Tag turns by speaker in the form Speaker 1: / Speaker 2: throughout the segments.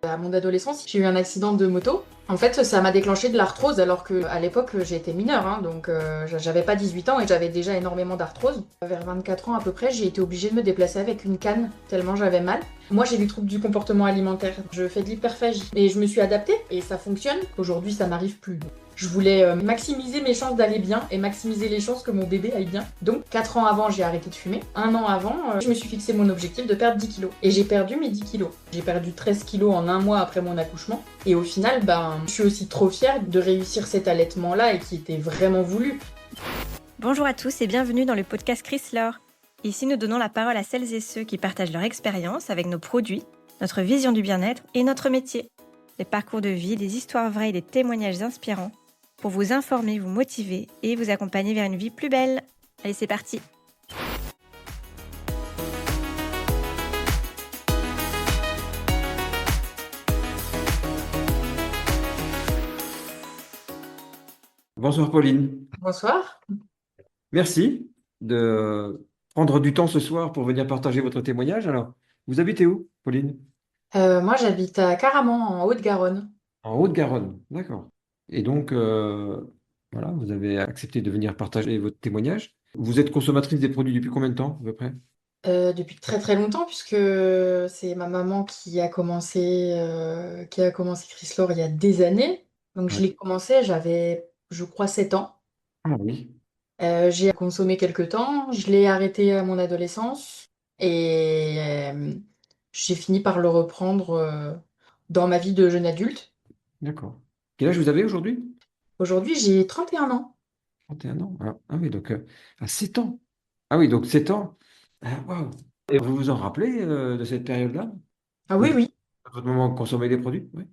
Speaker 1: À mon adolescence, j'ai eu un accident de moto. En fait, ça m'a déclenché de l'arthrose alors que à l'époque, j'étais mineure, hein, donc j'avais pas 18 ans et j'avais déjà énormément d'arthrose. Vers 24 ans à peu près, j'ai été obligée de me déplacer avec une canne tellement j'avais mal. Moi, j'ai du trouble du comportement alimentaire. Je fais de l'hyperphagie et je me suis adaptée et ça fonctionne. Aujourd'hui, ça m'arrive plus. Je voulais maximiser mes chances d'aller bien et maximiser les chances que mon bébé aille bien. Donc 4 ans avant, j'ai arrêté de fumer. Un an avant, je me suis fixé mon objectif de perdre 10 kilos. Et j'ai perdu mes 10 kilos. J'ai perdu 13 kilos en un mois après mon accouchement. Et au final, je suis aussi trop fière de réussir cet allaitement-là et qui était vraiment voulu.
Speaker 2: Bonjour à tous et bienvenue dans le podcast Chrysler. Ici, nous donnons la parole à celles et ceux qui partagent leur expérience avec nos produits, notre vision du bien-être et notre métier. Des parcours de vie, des histoires vraies et des témoignages inspirants pour vous informer, vous motiver et vous accompagner vers une vie plus belle. Allez, c'est parti!
Speaker 3: Bonsoir Pauline.
Speaker 1: Bonsoir.
Speaker 3: Merci de prendre du temps ce soir pour venir partager votre témoignage. Alors, vous habitez où, Pauline?
Speaker 1: Moi, j'habite à Caraman, en Haute-Garonne.
Speaker 3: En Haute-Garonne, d'accord. Et donc, voilà, vous avez accepté de venir partager votre témoignage. Vous êtes consommatrice des produits depuis combien de temps, à peu près?
Speaker 1: Depuis très très longtemps, puisque c'est ma maman qui a commencé Chryslor il y a des années. Donc je
Speaker 3: Ouais.
Speaker 1: l'ai commencé, j'avais, je crois, 7 ans.
Speaker 3: Ah oui,
Speaker 1: J'ai consommé quelques temps, je l'ai arrêté à mon adolescence et j'ai fini par le reprendre dans ma vie de jeune adulte.
Speaker 3: d'accord. Quel âge vous avez aujourd'hui?
Speaker 1: Aujourd'hui, j'ai 31 ans.
Speaker 3: 31 ans. Ah oui, donc à 7 ans. Ah oui, donc 7 ans. Ah, waouh. Et vous vous en rappelez de cette période-là?
Speaker 1: Ah
Speaker 3: De
Speaker 1: oui, oui.
Speaker 3: votre moment de consommer des produits? Oui.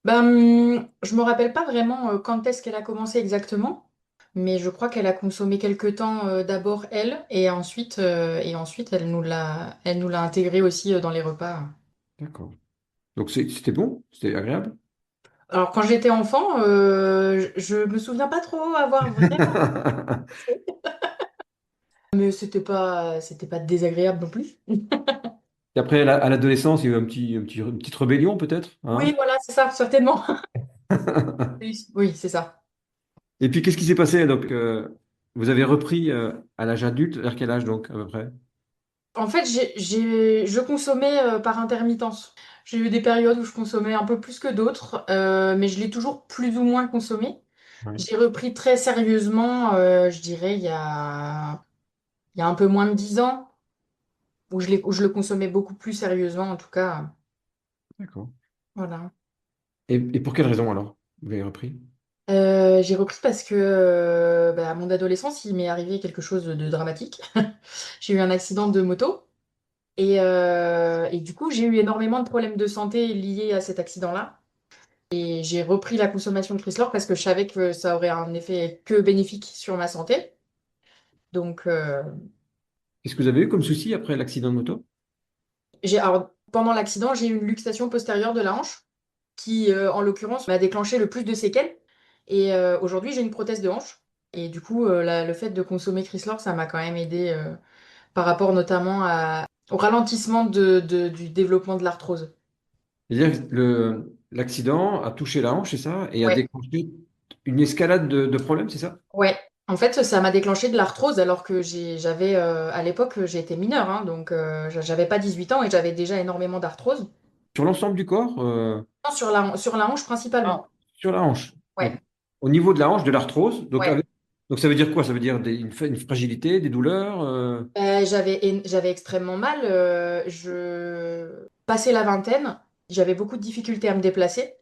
Speaker 1: Je me rappelle pas vraiment quand est-ce qu'elle a commencé exactement, mais je crois qu'elle a consommé quelque temps d'abord elle, et ensuite elle nous l'a intégré aussi dans les repas.
Speaker 3: D'accord. Donc c'était bon? C'était agréable?
Speaker 1: Alors quand j'étais enfant, je me souviens pas trop avoir vraiment, mais c'était pas désagréable non plus.
Speaker 3: Et après, à l'adolescence, il y a eu une petite rébellion peut-être,
Speaker 1: Oui,
Speaker 3: hein?
Speaker 1: voilà, c'est ça, certainement. Oui, oui, c'est ça.
Speaker 3: Et puis, qu'est-ce qui s'est passé? Donc, vous avez repris à l'âge adulte, vers quel âge donc, à peu près?
Speaker 1: En fait, je consommais par intermittence. J'ai eu des périodes où je consommais un peu plus que d'autres, mais je l'ai toujours plus ou moins consommé.
Speaker 3: Oui.
Speaker 1: J'ai repris très sérieusement, je dirais, il y a un peu moins de 10 ans, où je le consommais beaucoup plus sérieusement, en tout cas.
Speaker 3: D'accord.
Speaker 1: Voilà.
Speaker 3: Et pour quelle raison alors, vous avez repris?
Speaker 1: J'ai repris parce que à mon adolescence, il m'est arrivé quelque chose de dramatique. J'ai eu un accident de moto. Et du coup, j'ai eu énormément de problèmes de santé liés à cet accident-là. Et j'ai repris la consommation de Chrysler parce que je savais que ça aurait un effet que bénéfique sur ma santé. Donc,
Speaker 3: Qu'est-ce que vous avez eu comme souci après l'accident de moto?
Speaker 1: alors, pendant l'accident, j'ai eu une luxation postérieure de la hanche qui, en l'occurrence, m'a déclenché le plus de séquelles. Et aujourd'hui, j'ai une prothèse de hanche. Et du coup, le fait de consommer Chrysler, ça m'a quand même aidé par rapport notamment au ralentissement du développement de l'arthrose.
Speaker 3: C'est-à-dire que l'accident a touché la hanche, c'est ça? Et a
Speaker 1: Ouais.
Speaker 3: déclenché une escalade de problèmes, c'est ça?
Speaker 1: Ouais, en fait, ça m'a déclenché de l'arthrose alors que j'avais, à l'époque, j'ai été mineure, hein, donc j'avais pas 18 ans et j'avais déjà énormément d'arthrose.
Speaker 3: Sur l'ensemble du corps?
Speaker 1: Non, sur la hanche
Speaker 3: Ah,
Speaker 1: principalement.
Speaker 3: sur la hanche. Donc,
Speaker 1: Ouais,
Speaker 3: au niveau de la hanche, de l'arthrose. Donc,
Speaker 1: ouais.
Speaker 3: donc ça veut dire quoi? Ça veut dire une fragilité, des douleurs?
Speaker 1: J'avais extrêmement mal. Je passais la vingtaine, j'avais beaucoup de difficultés à me déplacer.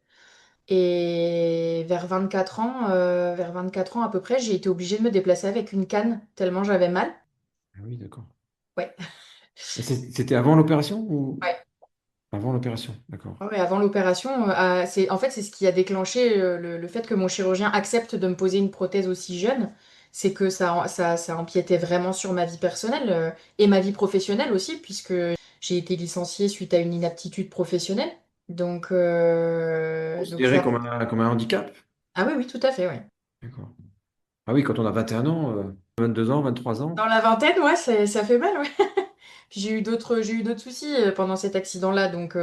Speaker 1: Et vers 24 ans à peu près, j'ai été obligée de me déplacer avec une canne tellement j'avais mal.
Speaker 3: Ah oui, d'accord.
Speaker 1: Ouais.
Speaker 3: Et c'était avant l'opération ou
Speaker 1: Ouais.
Speaker 3: avant l'opération? D'accord.
Speaker 1: Ouais, avant l'opération, en fait, c'est ce qui a déclenché le fait que mon chirurgien accepte de me poser une prothèse aussi jeune. C'est que ça empiétait vraiment sur ma vie personnelle et ma vie professionnelle aussi, puisque j'ai été licenciée suite à une inaptitude professionnelle. Donc
Speaker 3: Considéré
Speaker 1: ça.
Speaker 3: comme un handicap?
Speaker 1: Ah oui, oui, tout à fait, oui.
Speaker 3: D'accord. Ah oui, quand on a 21 ans, 22 ans, 23 ans.
Speaker 1: Dans la vingtaine, ouais, ça fait mal, ouais. J'ai eu d'autres soucis pendant cet accident-là, donc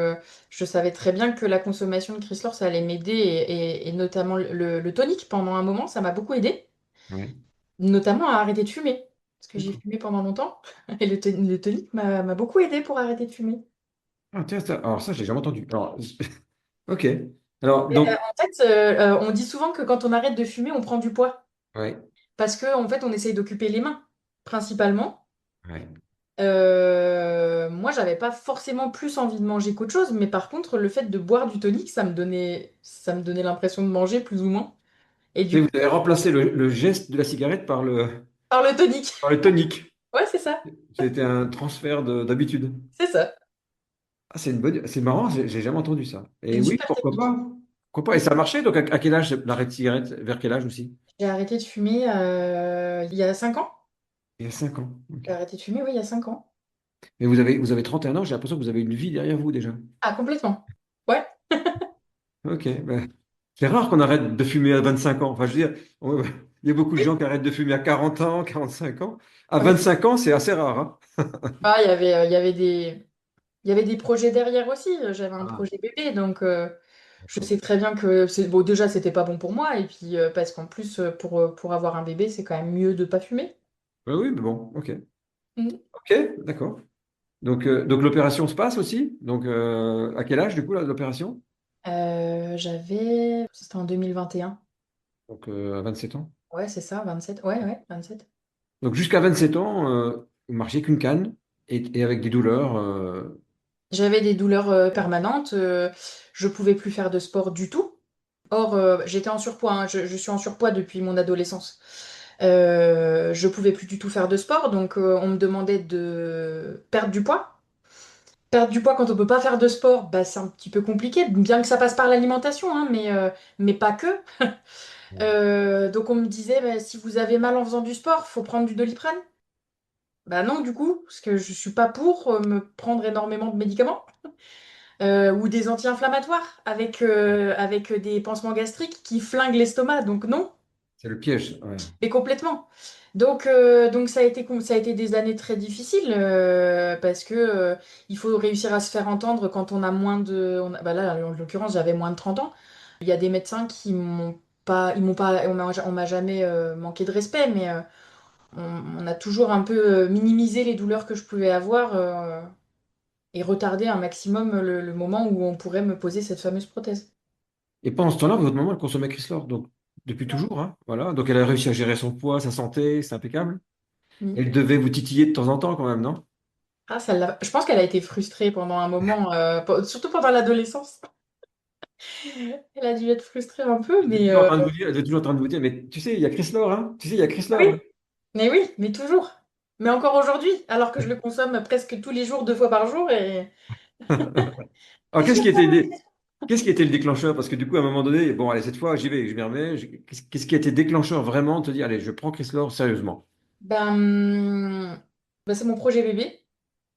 Speaker 1: je savais très bien que la consommation de Chrysler, ça allait m'aider, et notamment le tonique pendant un moment, ça m'a beaucoup aidé,
Speaker 3: Ouais.
Speaker 1: notamment à arrêter de fumer, parce que j'ai
Speaker 3: D'accord.
Speaker 1: fumé pendant longtemps, et le tonique m'a beaucoup aidé pour arrêter de fumer.
Speaker 3: Ah, tiens, alors ça, je l'ai jamais entendu. Alors, ok. Alors,
Speaker 1: Et,
Speaker 3: donc,
Speaker 1: en fait, on dit souvent que quand on arrête de fumer, on prend du poids,
Speaker 3: ouais,
Speaker 1: parce que en fait, on essaye d'occuper les mains, principalement.
Speaker 3: ouais.
Speaker 1: Moi, j'avais pas forcément plus envie de manger qu'autre chose, mais par contre, le fait de boire du tonic, ça me donnait l'impression de manger plus ou moins. Et du
Speaker 3: Et
Speaker 1: coup,
Speaker 3: vous avez remplacé le geste de la cigarette
Speaker 1: par le tonic.
Speaker 3: par le tonique.
Speaker 1: Ouais, c'est ça.
Speaker 3: C'était un transfert d'habitude.
Speaker 1: C'est ça.
Speaker 3: Ah, c'est marrant, j'ai jamais entendu ça.
Speaker 1: C'est
Speaker 3: Et
Speaker 1: une
Speaker 3: oui,
Speaker 1: super
Speaker 3: pourquoi
Speaker 1: technique.
Speaker 3: pas? Pourquoi pas? Et ça a marché, donc à quel âge l'arrêt de cigarette? Vers quel âge aussi?
Speaker 1: J'ai arrêté de fumer il y a 5 ans.
Speaker 3: Il y a 5 ans. Ok.
Speaker 1: J'ai arrêté de fumer, oui, il y a 5 ans.
Speaker 3: Mais vous avez 31 ans, j'ai l'impression que vous avez une vie derrière vous déjà.
Speaker 1: Ah, complètement. Ouais.
Speaker 3: Ok, ben, c'est rare qu'on arrête de fumer à 25 ans. Enfin, je veux dire, il y a beaucoup de gens qui arrêtent de fumer à 40 ans, 45 ans. À
Speaker 1: Ah, bah,
Speaker 3: 25 ans, c'est assez rare, hein.
Speaker 1: ah, il y avait des projets derrière aussi. J'avais un
Speaker 3: Ah,
Speaker 1: projet bébé, donc je
Speaker 3: d'accord.
Speaker 1: sais très bien que bon, déjà, c'était pas bon pour moi, et puis parce qu'en plus, pour avoir un bébé, c'est quand même mieux de pas fumer.
Speaker 3: Oui, mais bon, ok.
Speaker 1: Mm.
Speaker 3: Ok, d'accord. Donc l'opération se passe aussi. Donc, à quel âge, du coup, l'opération?
Speaker 1: C'était en 2021.
Speaker 3: Donc, à 27 ans.
Speaker 1: Ouais, c'est ça, 27. Ouais, ouais, 27.
Speaker 3: Donc, jusqu'à 27 ans, vous marchiez qu'une canne et avec des douleurs.
Speaker 1: J'avais des douleurs permanentes. Je pouvais plus faire de sport du tout. Or, j'étais en surpoids, hein, je suis en surpoids depuis mon adolescence. Je pouvais plus du tout faire de sport, donc on me demandait de perdre du poids. Perdre du poids quand on peut pas faire de sport, bah, c'est un petit peu compliqué, bien que ça passe par l'alimentation, hein, mais pas que. Donc on me disait, bah, si vous avez mal en faisant du sport, faut prendre du Doliprane. Bah non, du coup, parce que je suis pas pour me prendre énormément de médicaments. Ou des anti-inflammatoires avec des pansements gastriques qui flinguent l'estomac, donc non,
Speaker 3: C'est le piège. Ouais.
Speaker 1: mais complètement. Donc ça a été des années très difficiles parce que il faut réussir à se faire entendre quand on a moins de... bah là, en l'occurrence, j'avais moins de 30 ans. Il y a des médecins qui m'ont pas, on m'a jamais manqué de respect, mais on a toujours un peu minimisé les douleurs que je pouvais avoir et retardé un maximum le moment où on pourrait me poser cette fameuse prothèse.
Speaker 3: Et pendant ce temps-là, votre maman, elle consommait Chrysler, donc depuis toujours, hein, voilà. Donc elle a réussi à gérer son poids, sa santé, c'est impeccable.
Speaker 1: Mm.
Speaker 3: Elle devait vous titiller de temps en temps quand même, non?
Speaker 1: Ah, je pense qu'elle a été frustrée pendant un moment, surtout pendant l'adolescence. Elle a dû être frustrée un peu,
Speaker 3: Elle était
Speaker 1: mais
Speaker 3: toujours en train de vous dire, elle était toujours en train de vous dire, mais tu sais, il y a Chrysler, hein? Tu sais, il y a Chrysler,
Speaker 1: oui,
Speaker 3: hein.
Speaker 1: mais toujours. Mais encore aujourd'hui, alors que je le consomme presque tous les jours, 2 fois par jour, et
Speaker 3: Alors
Speaker 1: c'est sûr.
Speaker 3: qu'est-ce qui a été le déclencheur? Parce que du coup, à un moment donné, bon, allez, cette fois, j'y vais, je m'y remets. Qu'est-ce qui a été déclencheur vraiment de te dire, allez, je prends Chrysler sérieusement?
Speaker 1: C'est mon projet bébé.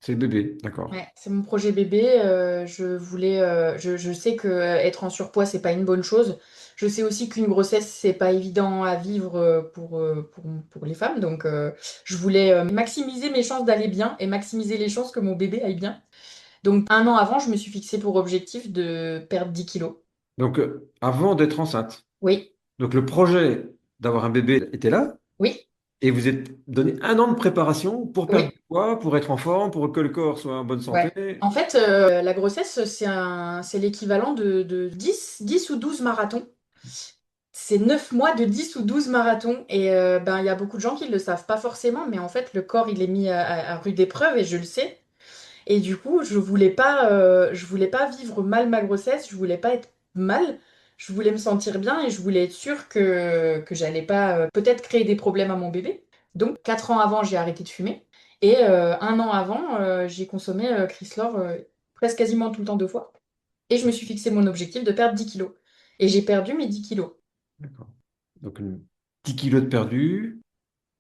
Speaker 3: C'est le bébé, d'accord.
Speaker 1: Ouais, c'est mon projet bébé. Je sais que être en surpoids, c'est pas une bonne chose. Je sais aussi qu'une grossesse, c'est pas évident à vivre pour les femmes. Donc, je voulais maximiser mes chances d'aller bien et maximiser les chances que mon bébé aille bien. Donc, un an avant, je me suis fixé pour objectif de perdre 10 kilos.
Speaker 3: Donc, avant d'être enceinte,
Speaker 1: Oui,
Speaker 3: donc le projet d'avoir un bébé était là,
Speaker 1: oui,
Speaker 3: et vous êtes donné un an de préparation pour perdre
Speaker 1: oui,
Speaker 3: du poids, pour être en forme, pour que le corps soit en bonne
Speaker 1: ouais.
Speaker 3: santé.
Speaker 1: En fait, la grossesse, c'est l'équivalent de 10 ou 12 marathons. C'est 9 mois de 10 ou 12 marathons. Et il y a beaucoup de gens qui ne le savent pas forcément, mais en fait, le corps, il est mis à rude épreuve et je le sais. Et du coup, je voulais pas vivre mal ma grossesse, je voulais pas être mal, je voulais me sentir bien et je voulais être sûre que j'allais pas peut-être créer des problèmes à mon bébé. Donc, 4 ans avant, j'ai arrêté de fumer. Et un an avant, j'ai consommé Chrysler presque quasiment tout le temps 2 fois. Et je me suis fixé mon objectif de perdre 10 kilos. Et j'ai perdu mes 10 kilos.
Speaker 3: D'accord. Donc, 10 kilos de perdu.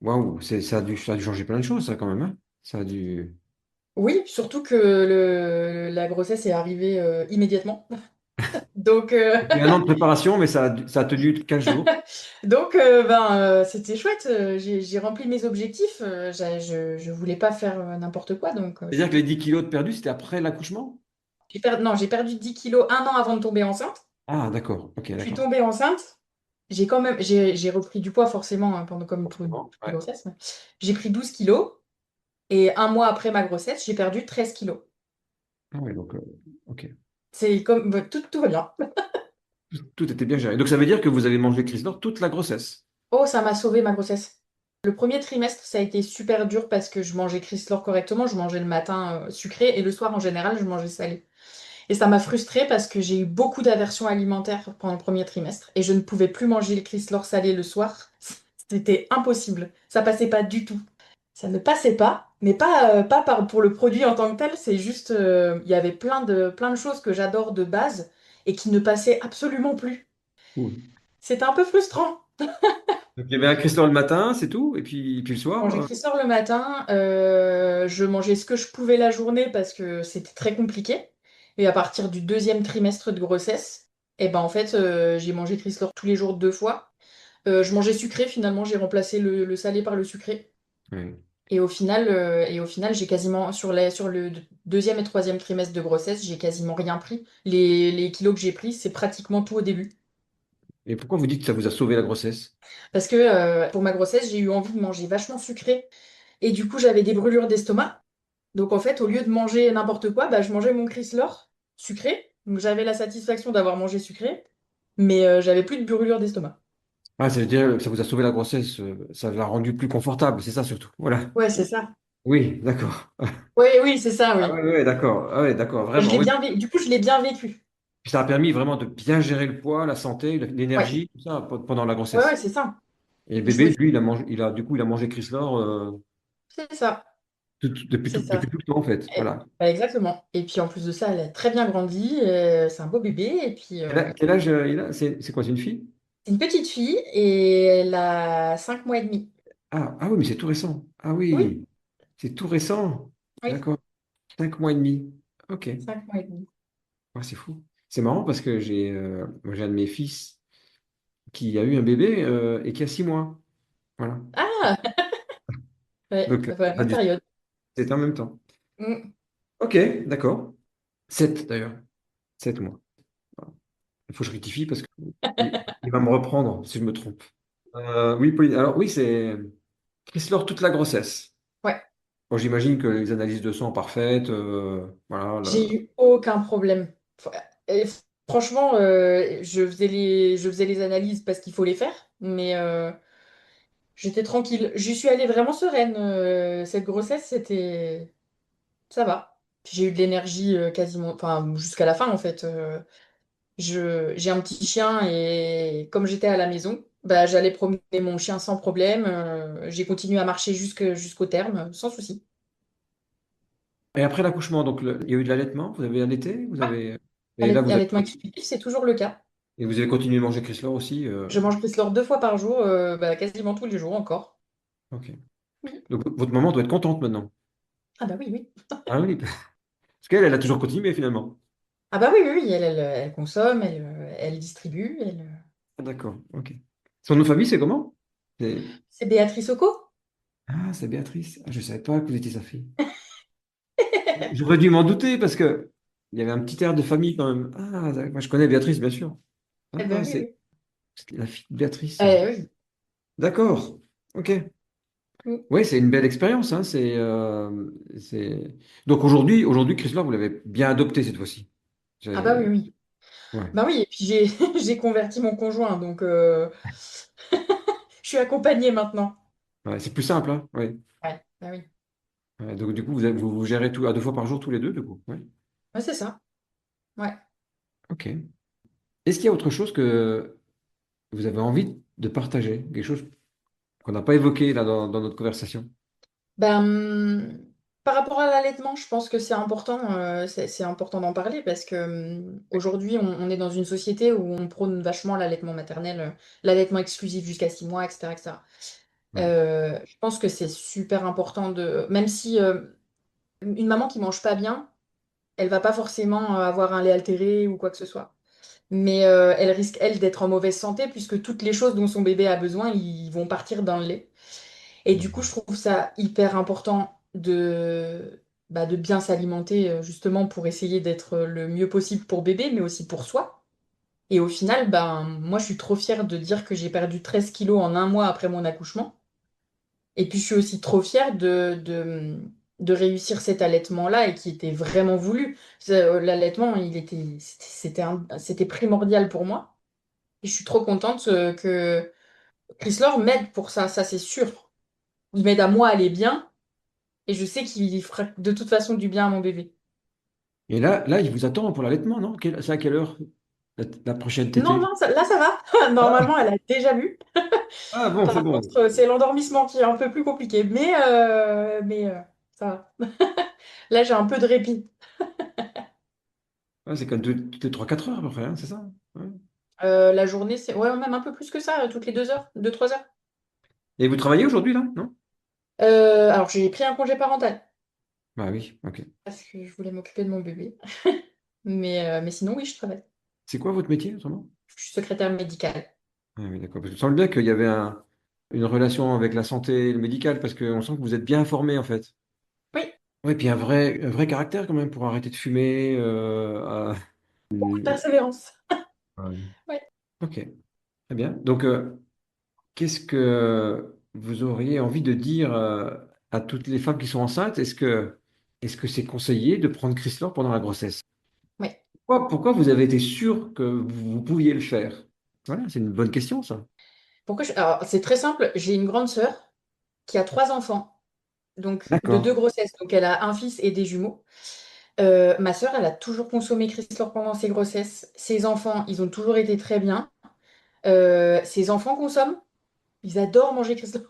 Speaker 3: Waouh, ça a dû changer plein de choses, ça, quand même, hein. Ça a dû.
Speaker 1: Oui, surtout que la grossesse est arrivée immédiatement. Donc,
Speaker 3: C'était un an de préparation, mais ça a tenu 15 jours.
Speaker 1: c'était chouette. J'ai rempli mes objectifs. Je voulais pas faire n'importe quoi. Donc,
Speaker 3: C'est-à-dire que les 10 kilos de perdus, c'était après l'accouchement?
Speaker 1: non, j'ai perdu 10 kilos un an avant de tomber enceinte.
Speaker 3: Ah, d'accord. Ok,
Speaker 1: Je suis
Speaker 3: d'accord.
Speaker 1: tombée enceinte. J'ai repris du poids forcément hein, pendant comme
Speaker 3: Forcément,
Speaker 1: toute
Speaker 3: ouais.
Speaker 1: grossesse. Mais j'ai pris 12 kilos et un mois après ma grossesse, j'ai perdu 13 kilos.
Speaker 3: Ah ouais, donc, ok.
Speaker 1: C'est comme tout va bien.
Speaker 3: Tout était bien géré. Donc, ça veut dire que vous avez mangé Chrysler toute la grossesse.
Speaker 1: Oh, ça m'a sauvé ma grossesse. Le premier trimestre, ça a été super dur parce que je mangeais Chrysler correctement. Je mangeais le matin sucré et le soir, en général, je mangeais salé. Et ça m'a frustrée parce que j'ai eu beaucoup d'aversions alimentaires pendant le premier trimestre et je ne pouvais plus manger le Chrysler salé le soir. C'était impossible. Ça passait pas du tout. Ça ne passait pas, mais pour le produit en tant que tel. C'est juste, il y avait plein de choses que j'adore de base et qui ne passaient absolument plus.
Speaker 3: Cool.
Speaker 1: C'était un peu frustrant.
Speaker 3: Donc, il y avait un Chrysler le matin, c'est tout. Et puis le
Speaker 1: Je
Speaker 3: soir,
Speaker 1: mangeais Chrysler le matin, je mangeais ce que je pouvais la journée parce que c'était très compliqué. Et à partir du deuxième trimestre de grossesse, eh ben en fait, j'ai mangé Chrysler tous les jours 2 fois. Je mangeais sucré, finalement, j'ai remplacé le salé par le sucré.
Speaker 3: ouais.
Speaker 1: Et au final, j'ai quasiment, sur le deuxième et troisième trimestre de grossesse, j'ai quasiment rien pris. Les kilos que j'ai pris, c'est pratiquement tout au début.
Speaker 3: Et pourquoi vous dites que ça vous a sauvé la grossesse?
Speaker 1: Parce que pour ma grossesse, j'ai eu envie de manger vachement sucré. Et du coup, j'avais des brûlures d'estomac. Donc en fait, au lieu de manger n'importe quoi, bah, je mangeais mon Chrysler sucré. Donc j'avais la satisfaction d'avoir mangé sucré, mais j'avais plus de brûlures d'estomac.
Speaker 3: Ah, ça veut dire que ça vous a sauvé la grossesse, ça l'a rendu plus confortable, c'est ça surtout. Voilà.
Speaker 1: Ouais, c'est ça.
Speaker 3: Oui, d'accord.
Speaker 1: Oui, oui, c'est ça,
Speaker 3: Ah
Speaker 1: oui.
Speaker 3: ouais, ouais, d'accord. Ah ouais, d'accord,
Speaker 1: Je
Speaker 3: vraiment,
Speaker 1: l'ai
Speaker 3: oui.
Speaker 1: bien Du coup, je l'ai bien vécu.
Speaker 3: Puis ça a permis vraiment de bien gérer le poids, la santé,
Speaker 1: Ouais,
Speaker 3: l'énergie, tout ça pendant la
Speaker 1: ouais, ouais,
Speaker 3: grossesse.
Speaker 1: c'est ça.
Speaker 3: Et le
Speaker 1: Je
Speaker 3: bébé,
Speaker 1: me...
Speaker 3: lui, il a mangé Chrysler
Speaker 1: C'est ça,
Speaker 3: depuis tout le temps, en fait. Voilà.
Speaker 1: Bah, exactement. Et puis en plus de ça, elle a très bien grandi. C'est un beau bébé. Et puis
Speaker 3: Quel âge il a? C'est quoi, c'est une fille?
Speaker 1: c'est une petite fille et elle a 5 mois et demi.
Speaker 3: Ah oui, mais c'est tout récent. Ah
Speaker 1: Oui,
Speaker 3: oui, c'est tout récent.
Speaker 1: oui,
Speaker 3: D'accord. 5 mois et demi. Ok.
Speaker 1: 5 mois et demi.
Speaker 3: Ouais, c'est fou. C'est marrant parce que moi, j'ai un de mes fils qui a eu un bébé et qui a 6 mois. Voilà.
Speaker 1: Ah, ouais,
Speaker 3: Donc,
Speaker 1: la même période.
Speaker 3: c'était en même temps.
Speaker 1: Mm.
Speaker 3: Ok, d'accord. 7 d'ailleurs. 7 mois. Voilà. Il faut que je rectifie parce qu'il va me reprendre si je me trompe. Oui, Pauline. Alors oui, c'est Chrysler toute la grossesse.
Speaker 1: Ouais.
Speaker 3: Bon, j'imagine que les analyses de sang parfaites, voilà.
Speaker 1: J'ai eu aucun problème. Et franchement, je faisais les analyses parce qu'il faut les faire, mais j'étais tranquille. J'y suis allée vraiment sereine. Cette grossesse, ça va. J'ai eu de l'énergie quasiment, enfin jusqu'à la fin en fait. J'ai un petit chien et comme j'étais à la maison, bah, j'allais promener mon chien sans problème. J'ai continué à marcher jusqu'au terme, sans souci.
Speaker 3: Et après l'accouchement, donc il y a eu de l'allaitement, vous avez allaité,
Speaker 1: Ouais.
Speaker 3: et là
Speaker 1: Allaitement exclusif, c'est toujours le cas.
Speaker 3: vous avez continué de manger Chrysler aussi.
Speaker 1: Je mange Chrysler 2 fois par jour, bah, quasiment tous les jours encore.
Speaker 3: Ok.
Speaker 1: Mhm.
Speaker 3: Donc votre maman doit être contente maintenant.
Speaker 1: Ah bah oui, oui.
Speaker 3: Ah oui, parce qu'elle a toujours continué finalement.
Speaker 1: Ah bah oui, oui, oui, elle consomme, elle distribue.
Speaker 3: Ah, d'accord, ok. Son nom de famille, c'est comment? C'est-
Speaker 1: C'est Béatrice Occo?
Speaker 3: Ah, c'est Béatrice. Ah, je ne savais pas que vous étiez sa fille. J'aurais dû m'en douter parce que il y avait un petit air de famille quand même. Ah, moi, je connais Béatrice, bien sûr.
Speaker 1: Eh ben
Speaker 3: Ah,
Speaker 1: oui, oui.
Speaker 3: c'est la fille de Béatrice.
Speaker 1: Oui.
Speaker 3: D'accord, ok.
Speaker 1: Mm.
Speaker 3: Oui, c'est une belle expérience, hein. Donc aujourd'hui, Chrysler, vous l'avez bien adopté cette fois-ci.
Speaker 1: Ah bah oui,
Speaker 3: J'ai-
Speaker 1: oui.
Speaker 3: Ouais.
Speaker 1: Bah oui, et puis j'ai j'ai converti mon conjoint, donc je suis accompagnée maintenant.
Speaker 3: Ouais, c'est plus simple, hein. Ouais.
Speaker 1: Ouais, bah oui.
Speaker 3: Ouais, donc du coup, vous gérez tout à 2 fois par jour tous les deux, du coup. Ouais.
Speaker 1: Ouais, c'est ça. Ouais.
Speaker 3: Ok. Est-ce qu'il y a autre chose que vous avez envie de partager? Quelque chose qu'on n'a pas évoqué là dans notre conversation?
Speaker 1: Ben, par rapport à l'allaitement, je pense que c'est important d'en parler parce que aujourd'hui, on est dans une société où on prône vachement l'allaitement maternel, l'allaitement exclusif jusqu'à 6 mois, etc., etc.
Speaker 3: Ouais.
Speaker 1: Je pense que c'est super important même si une maman qui mange pas bien, elle va pas forcément avoir un lait altéré ou quoi que ce soit. mais elle risque, elle, d'être en mauvaise santé puisque toutes les choses dont son bébé a besoin, ils vont partir dans le lait. Et du coup, je trouve ça hyper important de bien s'alimenter justement pour essayer d'être le mieux possible pour bébé, mais aussi pour soi. Et au final, ben, moi, je suis trop fière de dire que j'ai perdu 13 kilos en un mois après mon accouchement. Et puis, je suis aussi trop fière de réussir cet allaitement-là et qui était vraiment voulu. L'allaitement, c'était primordial pour moi. Et je suis trop contente que Chris Lord m'aide pour ça c'est sûr. Il m'aide à moi à aller bien et je sais qu'il fera de toute façon du bien à mon bébé.
Speaker 3: Et là, il vous attend pour l'allaitement, non? C'est à quelle heure la prochaine
Speaker 1: Non,
Speaker 3: tétée?
Speaker 1: non, là, ça va.
Speaker 3: Ah,
Speaker 1: Normalement, elle a déjà vu.
Speaker 3: ah, bon, c'est
Speaker 1: Par
Speaker 3: bon.
Speaker 1: contre, c'est l'endormissement qui est un peu plus compliqué, mais ça va. Là, j'ai un peu de répit.
Speaker 3: Ah, c'est comme toutes les 3-4 heures à peu près, hein, c'est ça? Ouais.
Speaker 1: La journée, c'est ouais, même un peu plus que ça, toutes les 2 heures, 2, 3 heures.
Speaker 3: Et vous travaillez aujourd'hui, là? Non?
Speaker 1: Alors, j'ai pris un congé parental
Speaker 3: Bah oui, ok.
Speaker 1: parce que je voulais m'occuper de mon bébé. Mais sinon, oui, je travaille.
Speaker 3: C'est quoi votre métier, autrement?
Speaker 1: Je suis secrétaire médicale.
Speaker 3: Ah oui, d'accord. Parce que il me semble bien qu'il y avait une relation avec la santé et le médical, parce qu'on sent que vous êtes bien informé, en fait.
Speaker 1: Oui,
Speaker 3: Oui, puis un vrai caractère, quand même, pour arrêter de fumer.
Speaker 1: persévérance.
Speaker 3: Ouais.
Speaker 1: Oui.
Speaker 3: Ok, très bien. Donc, qu'est-ce que vous auriez envie de dire à toutes les femmes qui sont enceintes? Est-ce que c'est conseillé de prendre Chrysler pendant la grossesse?
Speaker 1: Oui.
Speaker 3: Pourquoi vous avez été sûr que vous pouviez le faire? Voilà, c'est une bonne question, ça.
Speaker 1: Alors, c'est très simple. J'ai une grande sœur qui a 3 enfants, donc de
Speaker 3: D'accord.
Speaker 1: 2 grossesses. Donc, elle a un fils et des jumeaux. Ma sœur, elle a toujours consommé Chrysler pendant ses grossesses. Ses enfants, ils ont toujours été très bien. Ses enfants consomment. Ils adorent manger Chrysler.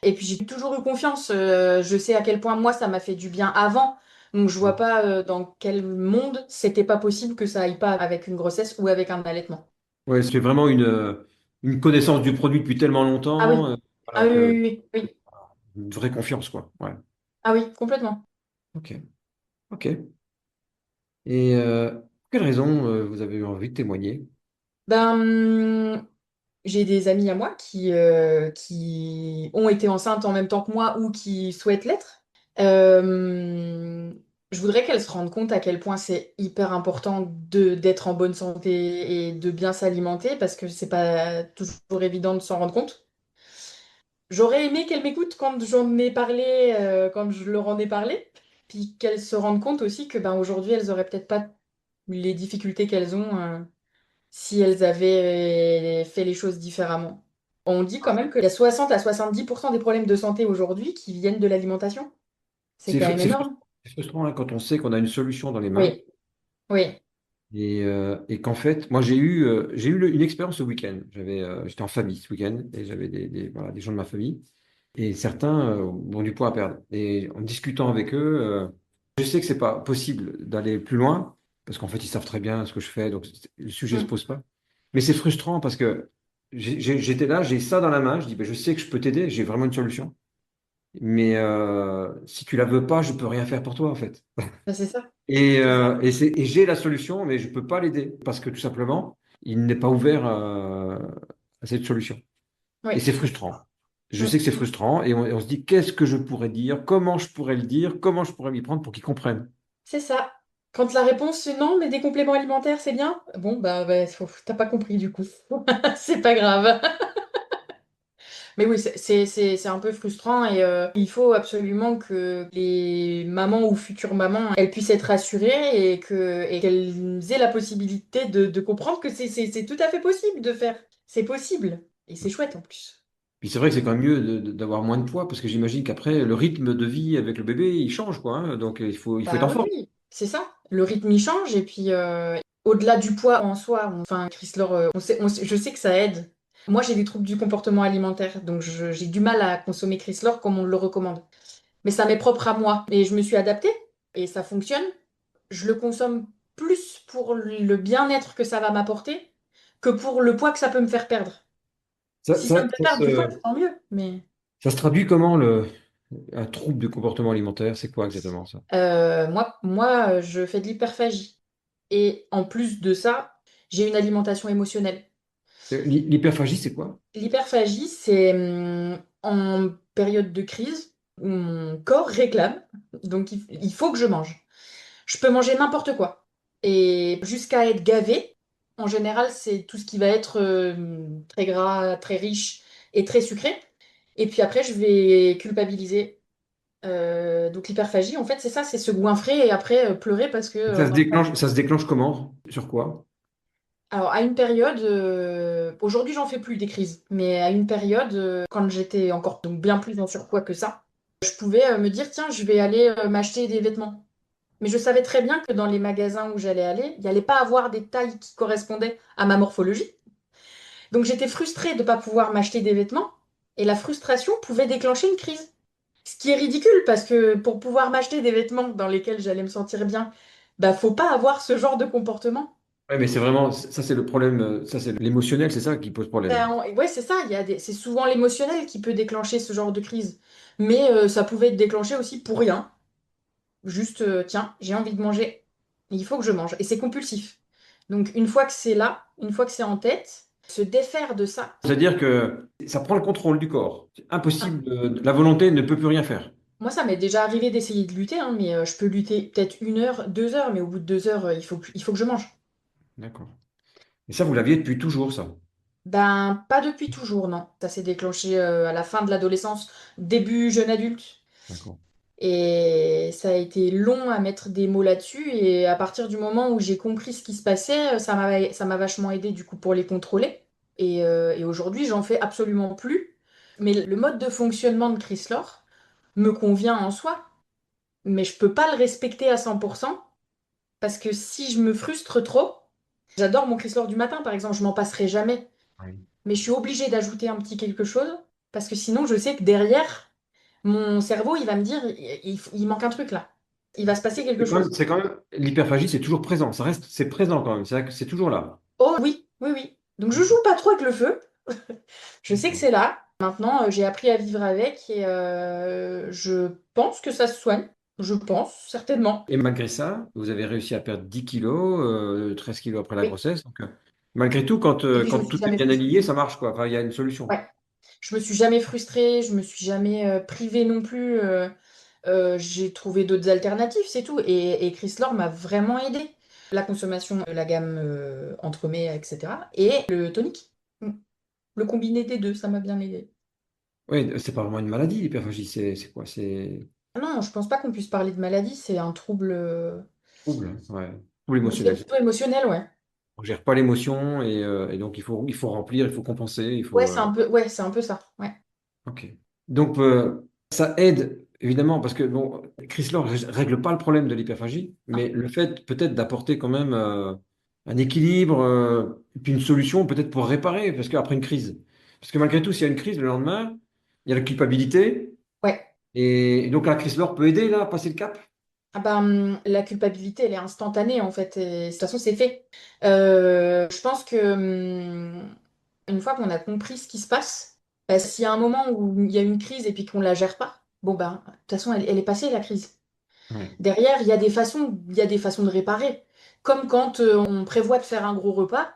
Speaker 1: Et puis, j'ai toujours eu confiance. Je sais à quel point moi, ça m'a fait du bien avant. Donc, je vois pas dans quel monde c'était pas possible que ça aille pas avec une grossesse ou avec un allaitement.
Speaker 3: Ouais, c'est vraiment une connaissance du produit depuis tellement
Speaker 1: Ah oui.
Speaker 3: longtemps,
Speaker 1: Ah
Speaker 3: voilà,
Speaker 1: oui,
Speaker 3: que
Speaker 1: oui, oui, oui.
Speaker 3: une vraie confiance, quoi. Ouais.
Speaker 1: Ah oui, complètement.
Speaker 3: Ok. Ok. Et pour quelle raison vous avez eu envie de témoigner?
Speaker 1: Ben, j'ai des amis à moi qui ont été enceintes en même temps que moi ou qui souhaitent l'être. Euh, je voudrais qu'elles se rendent compte à quel point c'est hyper important d'être en bonne santé et de bien s'alimenter parce que c'est pas toujours évident de s'en rendre compte. J'aurais aimé qu'elles m'écoutent quand j'en ai parlé, quand je leur en ai parlé, puis qu'elles se rendent compte aussi que ben, aujourd'hui elles auraient peut-être pas les difficultés qu'elles ont. Si elles avaient fait les choses différemment. On dit quand même qu'il y a 60 à 70% des problèmes de santé aujourd'hui qui viennent de l'alimentation. C'est
Speaker 3: C'est
Speaker 1: quand
Speaker 3: fr-
Speaker 1: même
Speaker 3: c'est frus-
Speaker 1: énorme.
Speaker 3: c'est frustrant hein, quand on sait qu'on a une solution dans les mains
Speaker 1: Oui, oui.
Speaker 3: et qu'en fait, moi j'ai eu une expérience ce week-end. J'étais en famille ce week-end et j'avais voilà, des gens de ma famille et certains ont du poids à perdre. Et en discutant avec eux, je sais que c'est pas possible d'aller plus loin parce qu'en fait ils savent très bien ce que je fais, donc le sujet se
Speaker 1: Mm.
Speaker 3: pose pas. Mais c'est frustrant parce que j'étais là, j'ai ça dans la main, je dis ben, je sais que je peux t'aider, j'ai vraiment une solution. Mais si tu la veux pas, je peux rien faire pour toi en fait.
Speaker 1: Ben, c'est ça.
Speaker 3: Et,
Speaker 1: C'est ça.
Speaker 3: et j'ai la solution, mais je peux pas l'aider parce que tout simplement, il n'est pas ouvert à cette solution. Et
Speaker 1: Oui.
Speaker 3: c'est frustrant. Je sais
Speaker 1: Mm.
Speaker 3: que c'est frustrant et on se dit qu'est-ce que je pourrais dire, comment je pourrais le dire, comment je pourrais m'y prendre pour qu'ils comprennent.
Speaker 1: C'est ça. Quand la réponse c'est non, mais des compléments alimentaires, c'est bien. Bon, bah, t'as pas compris du coup. C'est pas grave. Mais oui, c'est un peu frustrant et il faut absolument que les mamans ou futures mamans, elles puissent être rassurées et qu'elles aient la possibilité de comprendre que c'est tout à fait possible de faire. C'est possible. Et c'est chouette en plus.
Speaker 3: Puis c'est vrai que c'est quand même mieux d'avoir moins de poids parce que j'imagine qu'après, le rythme de vie avec le bébé, il change quoi, hein. Donc il faut être
Speaker 1: Bah
Speaker 3: en
Speaker 1: oui,
Speaker 3: forme.
Speaker 1: oui, c'est ça. Le rythme il change et puis au-delà du poids en soi, enfin Chris Laure, je sais que ça aide. Moi j'ai des troubles du comportement alimentaire, donc j'ai du mal à consommer Chris Laure comme on le recommande. Mais ça m'est propre à moi et je me suis adaptée et ça fonctionne. Je le consomme plus pour le bien-être que ça va m'apporter que pour le poids que ça peut me faire perdre.
Speaker 3: Ça,
Speaker 1: Si ça
Speaker 3: ça,
Speaker 1: me fait
Speaker 3: ça
Speaker 1: perdre du poids,
Speaker 3: se,
Speaker 1: c'est tant mieux. Mais
Speaker 3: ça se traduit comment un trouble du comportement alimentaire? C'est quoi exactement ça?
Speaker 1: moi, je fais de l'hyperphagie. Et en plus de ça, J'ai une alimentation émotionnelle.
Speaker 3: L'hyperphagie, c'est quoi?
Speaker 1: L'hyperphagie, c'est en période de crise où mon corps réclame, donc il faut que je mange. Je peux manger n'importe quoi. Et jusqu'à être gavé, en général, c'est tout ce qui va être très gras, très riche et très sucré. Et puis après, je vais culpabiliser. Donc l'hyperphagie, en fait, c'est ça, c'est se goinfrer et après pleurer parce que on n'a pas.
Speaker 3: Ça se déclenche comment? Sur quoi?
Speaker 1: Alors à une période, aujourd'hui j'en fais plus des crises, mais à une période, quand j'étais encore donc bien plus en surpoids que ça, je pouvais me dire, tiens, je vais aller m'acheter des vêtements. Mais je savais très bien que dans les magasins où j'allais aller, il n'y allait pas avoir des tailles qui correspondaient à ma morphologie. Donc j'étais frustrée de ne pas pouvoir m'acheter des vêtements et la frustration pouvait déclencher une crise. Ce qui est ridicule parce que pour pouvoir m'acheter des vêtements dans lesquels j'allais me sentir bien, bah faut pas avoir ce genre de comportement.
Speaker 3: Ouais, mais c'est vraiment, ça c'est le problème, ça c'est l'émotionnel, c'est ça qui pose problème.
Speaker 1: Ouais, c'est ça, c'est souvent l'émotionnel qui peut déclencher ce genre de crise. Mais ça pouvait être déclenché aussi pour rien. Juste, tiens, j'ai envie de manger, il faut que je mange. Et c'est compulsif. Donc, une fois que c'est là, une fois que c'est en tête, se défaire de ça.
Speaker 3: C'est-à-dire que ça prend le contrôle du corps. C'est
Speaker 1: Ah,
Speaker 3: impossible, la volonté ne peut plus rien faire.
Speaker 1: moi, ça m'est déjà arrivé d'essayer de lutter, hein, mais je peux lutter peut-être 1 heure, 2 heures, mais au bout de 2 heures, il faut que je mange.
Speaker 3: D'accord. Et ça, vous l'aviez depuis toujours, ça.
Speaker 1: Ben, pas depuis toujours, non. Ça s'est déclenché à la fin de l'adolescence, début jeune adulte.
Speaker 3: D'accord.
Speaker 1: Et ça a été long à mettre des mots là-dessus. Et à partir du moment où j'ai compris ce qui se passait, ça m'a vachement aidé du coup pour les contrôler. Et aujourd'hui, j'en fais absolument plus. Mais le mode de fonctionnement de Chrysler me convient en soi. Mais je peux pas le respecter à 100% parce que si je me frustre trop, j'adore mon Chrysler du matin par exemple, je m'en passerai jamais.
Speaker 3: Oui.
Speaker 1: Mais je suis obligée d'ajouter un petit quelque chose parce que sinon je sais que derrière, mon cerveau, il va me dire, il manque un truc là. Il va se passer quelque chose.
Speaker 3: C'est quand même, l'hyperphagie, c'est toujours présent. Ça reste, c'est présent quand même. C'est-à-dire que c'est toujours là.
Speaker 1: Oh oui, oui, oui. Donc je joue pas trop avec le feu. Je sais que
Speaker 3: D'accord.
Speaker 1: c'est là. Maintenant, j'ai appris à vivre avec et je pense que ça se soigne. Je pense, certainement.
Speaker 3: Et malgré ça, vous avez réussi à perdre 10 kilos, 13 kilos après la
Speaker 1: Oui.
Speaker 3: grossesse. Donc, malgré tout,
Speaker 1: Et puis je
Speaker 3: quand
Speaker 1: me suis
Speaker 3: tout est
Speaker 1: jamais
Speaker 3: bien
Speaker 1: frustrée.
Speaker 3: aligné, ça marche, quoi. Enfin, il y a une solution.
Speaker 1: Ouais. Je me suis jamais frustrée, je me suis jamais privée non plus. J'ai trouvé d'autres alternatives, c'est tout. Et Chrysler m'a vraiment aidée. La consommation de la gamme entremets, etc. Et le tonique. Mm. Le combiné des deux, ça m'a bien aidé.
Speaker 3: Oui, c'est pas vraiment une maladie, l'hyperphagie. C'est quoi? C'est
Speaker 1: Ah non, je pense pas qu'on puisse parler de maladie, c'est un trouble,
Speaker 3: trouble, ouais. Trouble
Speaker 1: c'est
Speaker 3: émotionnel.
Speaker 1: plutôt émotionnel, ouais.
Speaker 3: On gère pas l'émotion et donc il faut remplir, il faut compenser, il
Speaker 1: Ouais,
Speaker 3: faut.
Speaker 1: c'est un peu ça. Ouais.
Speaker 3: Ok. Donc ça aide évidemment parce que bon, Chrysler règle pas le problème de l'hyperphagie,
Speaker 1: Non.
Speaker 3: mais le fait peut-être d'apporter quand même un équilibre et puis une solution peut-être pour réparer parce qu'après une crise, parce que malgré tout, s'il y a une crise le lendemain, il y a la culpabilité
Speaker 1: Ouais.
Speaker 3: et donc la Chrysler peut aider là à passer le cap.
Speaker 1: Ah ben, la culpabilité, elle est instantanée en fait. Et de toute façon, c'est fait. Je pense que une fois qu'on a compris ce qui se passe, bah, s'il y a un moment où il y a une crise et puis qu'on la gère pas, bon ben, de toute façon, elle est passée la crise.
Speaker 3: Ouais.
Speaker 1: Derrière, il y a des façons de réparer. Comme quand on prévoit de faire un gros repas,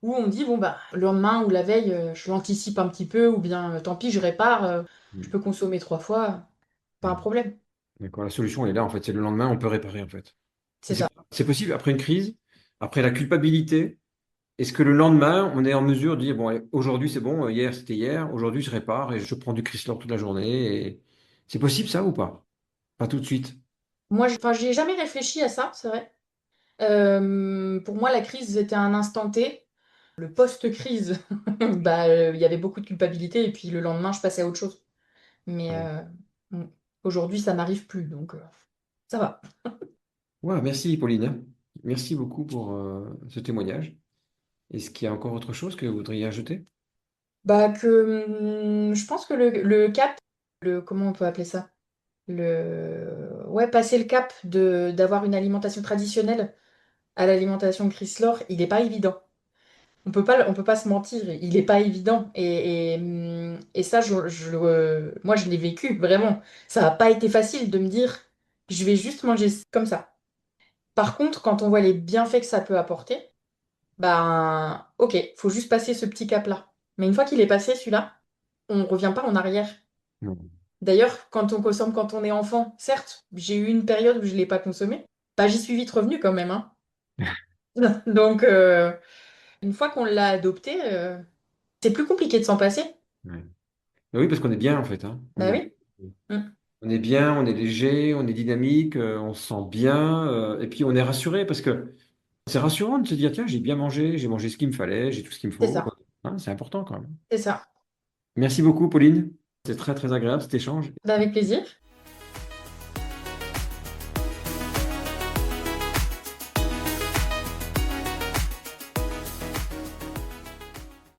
Speaker 1: où on dit, bon, bah, le lendemain ou la veille, je l'anticipe un petit peu, ou bien tant pis, je répare, je peux consommer 3 fois, pas un problème.
Speaker 3: D'accord, la solution elle est là en fait, c'est le lendemain on peut réparer en fait.
Speaker 1: C'est ça.
Speaker 3: C'est possible après une crise, après la culpabilité. Est-ce que le lendemain, on est en mesure de dire, bon, allez, aujourd'hui c'est bon, hier c'était hier, aujourd'hui je répare et je prends du Chrysler toute la journée. C'est possible ça ou pas? Pas tout de suite.
Speaker 1: Moi, enfin, j'y ai jamais réfléchi à ça, c'est vrai. Pour moi, la crise était un instant T. Le post-crise, bah, il y avait beaucoup de culpabilité, et puis le lendemain, je passais à autre chose. Mais
Speaker 3: Ouais.
Speaker 1: mm, aujourd'hui, ça n'arrive plus, donc ça va.
Speaker 3: Ouais, merci Pauline. Merci beaucoup pour ce témoignage. Est-ce qu'il y a encore autre chose que vous voudriez ajouter?
Speaker 1: Bah que je pense que le cap, comment on peut appeler ça? Ouais, passer le cap de d'avoir une alimentation traditionnelle à l'alimentation Chrysler, il n'est pas évident. On peut pas se mentir, il n'est pas évident. Et ça, moi, je l'ai vécu, vraiment. Ça n'a pas été facile de me dire, je vais juste manger comme ça. Par contre, quand on voit les bienfaits que ça peut apporter, Ben, ok, faut juste passer ce petit cap-là. Mais une fois qu'il est passé, celui-là, on revient pas en arrière.
Speaker 3: Non.
Speaker 1: D'ailleurs, quand on consomme quand on est enfant, certes, j'ai eu une période où je l'ai pas consommé, bah j'y suis vite revenue quand même, hein. Donc, une fois qu'on l'a adopté, c'est plus compliqué de s'en passer.
Speaker 3: Ouais. Mais oui, parce qu'on est bien en fait, hein.
Speaker 1: Bah oui. Mm.
Speaker 3: On est bien, on est léger, on est dynamique, on se sent bien, et puis on est rassuré parce que c'est rassurant de se dire, tiens, j'ai mangé ce qu'il me fallait, j'ai tout ce qu'il me
Speaker 1: C'est
Speaker 3: faut,
Speaker 1: ça,
Speaker 3: quoi. Hein, c'est important quand même.
Speaker 1: c'est ça.
Speaker 3: Merci beaucoup, Pauline. C'est très très agréable cet échange.
Speaker 1: Bah, avec plaisir.